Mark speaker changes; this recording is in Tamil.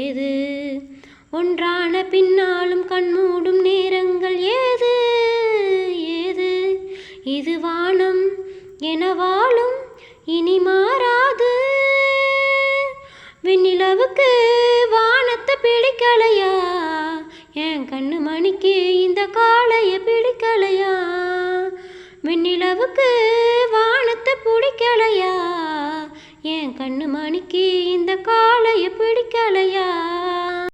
Speaker 1: ஏது? ஒன்றான பின்னாலும் கண்மூடும் நேரங்கள் ஏது? ஏது? இது வானம் என வாழும் இனி மாறாது. விண்ணிலவுக்கு வானத்தை பிடிக்கலையா? என் கண்ணு மணிக்கு இந்த காளைய பிடிக்கலையா? விண்ணிலவுக்கு வானத்தை பிடிக்கலையா? என் கண்ணு மணிக்கு இந்த காளைய பிடிக்கலையா?